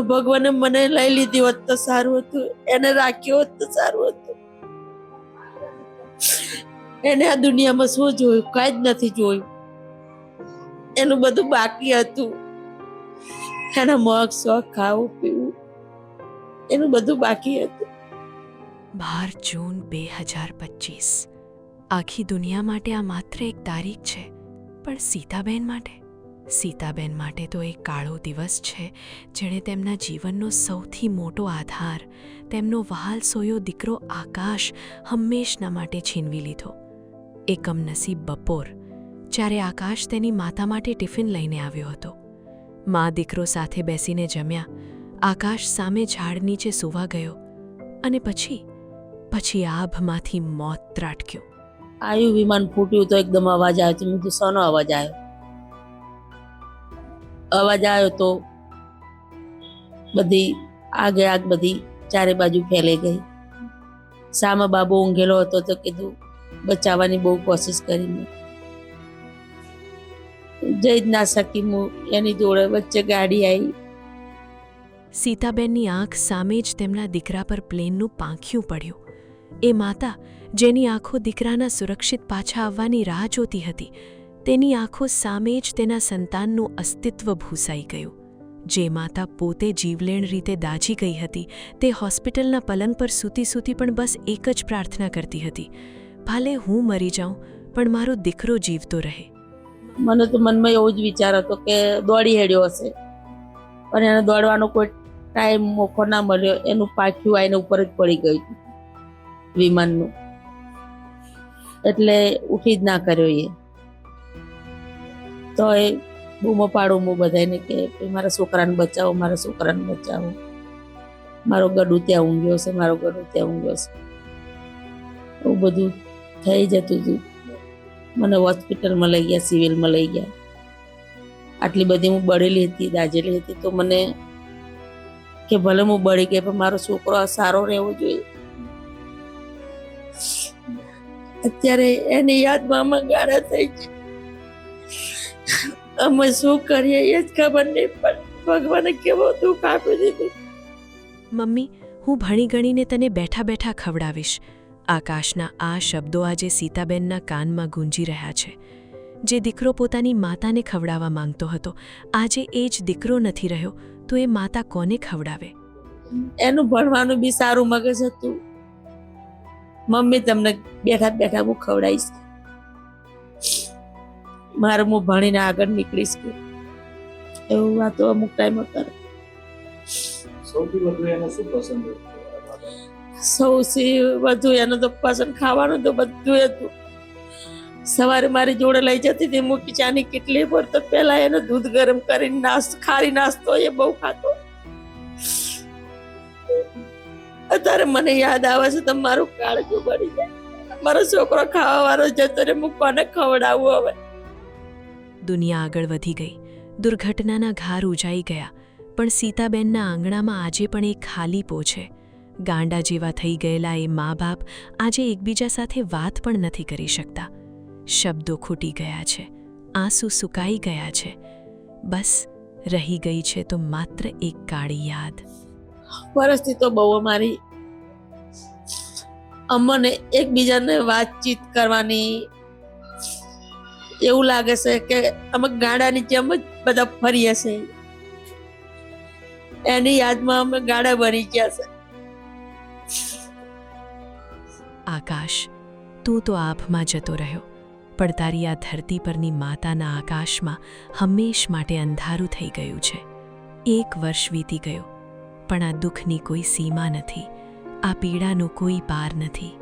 ભગવાને મને લઈ લીધી હોત તો સારું હતું, એને રાખ્યો હોત તો સારું હતું. એને આ દુનિયામાં શું જોયું? કાંઈ જ નથી જોયું. એનું બધું બાકી હતું. એના મોગ શોખ, ખાવું પીવું, એનું બધું બાકી હતું. 12 જૂન 2025 આખી દુનિયા માટે આ માત્ર એક તારીખ છે, પણ સીતાબેન માટે તો એક કાળો દિવસ છે, જેણે તેમના જીવનનો સૌથી મોટો આધાર, તેમનો વહાલસોયો દીકરો આકાશ હંમેશના માટે છીનવી લીધો. એ કમનસીબ બપોર, જ્યારે આકાશ તેની માતા માટે ટિફિન લઈને આવ્યો હતો. મા દીકરો સાથે બેસીને જમ્યા. આકાશ સામે ઝાડ નીચે સૂવા ગયો અને પછી આભમાંથી મોત ત્રાટક્યું. આયુ વિમાન ફૂટ્યું તો એકદમ અવાજ આવ્યો. તો મેં કીધું શાનો અવાજ આવ્યો? અવાજ આવ્યો તો બધી આગ બધી ચારે બાજુ ફેલાઈ ગઈ. સામે બાબો ઊંઘેલો હતો તો કીધું બચાવવાની બહુ કોશિશ કરી. મેં જઈ જ ના શકી. હું એની જોડે વચ્ચે ગાડી આવી. સીતાબેનની આંખ સામે જ તેમના દીકરા પર પ્લેનનું પાંખિયું પડ્યું. એ માતા, જેની આંખો દીકરાના સુરક્ષિત પાછા આવવાની રાહ જોતી હતી, તેની આંખો સામે જ તેના સંતાનનું અસ્તિત્વ ભૂસાઈ ગયું. જે માતા પોતે જીવલેણ રીતે દાઝી ગઈ હતી, તે હોસ્પિટલના પલંગ પર સૂતી પણ બસ એક જ પ્રાર્થના કરતી હતી, ભલે હું મરી જાઉં પણ મારો દીકરો જીવતો રહે. મને તો મનમાં એવો જ વિચાર હતો કે દોડી હેડ્યો હશે, પણ એને દોડવાનો કોઈ ટાઈમ મોકો ના મળ્યો. એનું પાંખિયું આવીને ઉપર જ પડી ગયું વિમાનનું, એટલે ઉઠી જ ના કર્યો. એ તો એ બૂમો પાડું હું બધાને કે મારા છોકરાને બચાવો, મારા છોકરાને બચાવો, મારો ગડું ત્યાં ઊંઘ્યો છે, મારો ગડું ત્યાં ઊંઘ્યો છે. એવું બધું થઈ જતું હતું. મને હોસ્પિટલમાં લઈ ગયા, સિવિલમાં લઈ ગયા. આટલી બધી હું બળેલી હતી, દાઝેલી હતી, તો મને કે ભલે હું બળી ગઈ પણ મારો છોકરો સારો રહેવો જોઈએ. અત્યારે એની યાદમાં અમે ગાળા થઈ છે. અમે શું કરીએ એ જ ખબર નહીં, પણ ભગવાને કેવો દુઃખ આપી દીધું. મમ્મી, હું ભણી ગણીને તને બેઠા બેઠા ખવડાવીશ. આકાશના આ શબ્દો આજે સીતાબેનના કાનમાં ગૂંજી રહ્યા છે. જે દીકરો પોતાની માતાને ખવડાવવા માંગતો હતો, આજે એ જ દીકરો નથી રહ્યો, તો એ માતા કોને ખવડાવે? એનું ભણવાનું બી સારું મગજ હતું. મમ્મી તમને બેઠા બેઠા હું ખવડાવીશ, મારે હું ભણીને આગળ નીકળીશ, એવું વાતો અમુક ટાઈમ કરે. સૌથી વધુ એને શું પસંદ હતું? સૌથી વધુ એને તો પસંદ ખાવાનું તો બધું હતું. સવારે મારી જોડે લઈ જતી હતી મૂકી ચાની કેટલી પર, તો પેલા એને દૂધ ગરમ કરીને ખારી નાસ્તો એ બહુ ખાતો. અત્યારે મને યાદ આવે છે તો મારું કાળજું બળી જાય. મારો છોકરો ખાવા વાળો જતો રે, હું કોને ખવડાવું હવે? દુનિયા આગળ વધી ગઈ, દુર્ઘટનાના ઘાર ઉજાઈ ગયા, પણ સીતાબેનના આંગણામાં આજે પણ એક ખાલીપો છે. ગાંડા જેવા થઈ ગયેલા એ મા બાપ આજે એકબીજા સાથે વાત પણ નથી કરી શકતા. શબ્દો ખૂટી ગયા છે, આંસુ સુકાઈ ગયા છે. બસ રહી ગઈ છે તો માત્ર એક કાળી યાદ. પરિસ્થિતિ બહુ અમારી, અમને એકબીજાને વાતચીત કરવાની એવું લાગે છે કે અમે ગાડાની જેમ જ બધા ફરીએ છે. એની યાદમાં અમે ગાડા બની ગયા છે. આકાશ, તું તો આભમાં જતો રહ્યો, પણ તારી આ ધરતી પરની માતાના આકાશમાં હંમેશ માટે અંધારું થઈ ગયું છે. 1 વર્ષ વીતી ગયો, પણ આ દુઃખની કોઈ સીમા નથી, આ પીડાનો કોઈ પાર નથી.